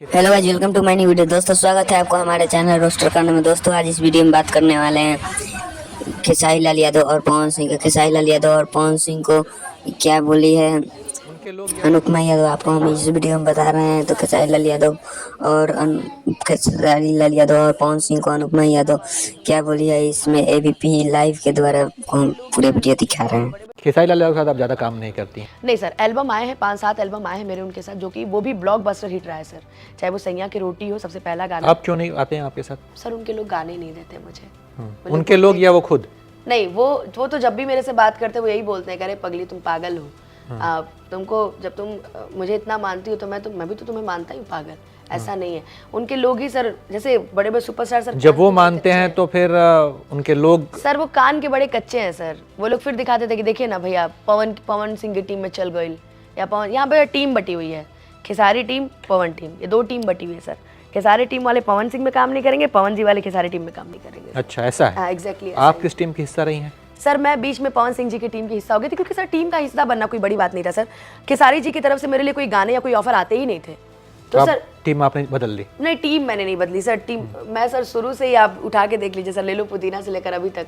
Hello guys, welcome to my new video. दोस्तों, स्वागत है आपको हमारे चैनल रोस्टर करने में। दोस्तों, आज इस वीडियो में बात करने वाले हैं खेसारी लाल यादव और पवन सिंह का। खेसारी लाल यादव और पवन सिंह को क्या बोली है अनुपमा यादव, आपको हम इस वीडियो में बता रहे हैं। तो खेसारी लाल यादव और खेसारी लाल यादव और पवन सिंह को अनुपमा यादव क्या बोली है, इसमें एबीपी लाइव के द्वारा हम पूरे वीडियो दिखा रहे हैं। खेसारी लाल यादव के साथ आप ज़्यादा काम नहीं करती हैं? नहीं सर, एल्बम आए हैं, 5-7 एल्बम आए हैं मेरे उनके साथ, जो कि वो भी ब्लॉकबस्टर हिट रहा है सर। चाहे वो सैया की रोटी हो, सबसे पहला गाना। आप क्यों नहीं आते हैं आपके साथ? सर, उनके लोग गाने नहीं देते मुझे। उनके लोग या वो खुद? नहीं, वो तो जब भी मेरे से बात करते हैं वो यही बोलते हैं, अरे पगली तुम पागल हो। तुमको जब तुम मुझे इतना मानती हो तो मैं भी तो तुम्हें मानता ही हूँ पागल। ऐसा नहीं है, उनके लोग ही सर, जैसे बड़े बड़े सुपरस्टार सर जब वो मानते हैं तो फिर उनके लोग सर, वो कान के बड़े कच्चे हैं सर। वो लोग फिर दिखाते थे कि देखिए ना भैया, पवन सिंह की टीम में चल गई, या पवन, यहाँ पे टीम बटी हुई है, खेसारी टीम, पवन टीम, ये 2 टीम बटी हुई है सर। खेसारी टीम वाले पवन सिंह में काम नहीं करेंगे, पवन जी वाले खेसारी टीम में काम नहीं करेंगे। अच्छा, ऐसा है? हाँ, एग्जैक्टली। आप किस टीम की हिस्सा रही हैं? सर, मैं बीच में पवन सिंह जी की टीम की हिस्सा हो गई थी, क्योंकि सर टीम का हिस्सा बनना कोई बड़ी बात नहीं था सर। खेसारी जी की तरफ से मेरे लिए कोई गाने या कोई ऑफर आते ही नहीं थे। तो सर टीम आपने बदल दी? नहीं, टीम मैंने नहीं बदली सर। टीम मैं सर शुरू से ही, आप उठा के देख लीजिए सर, ले लो पुदीना से लेकर अभी तक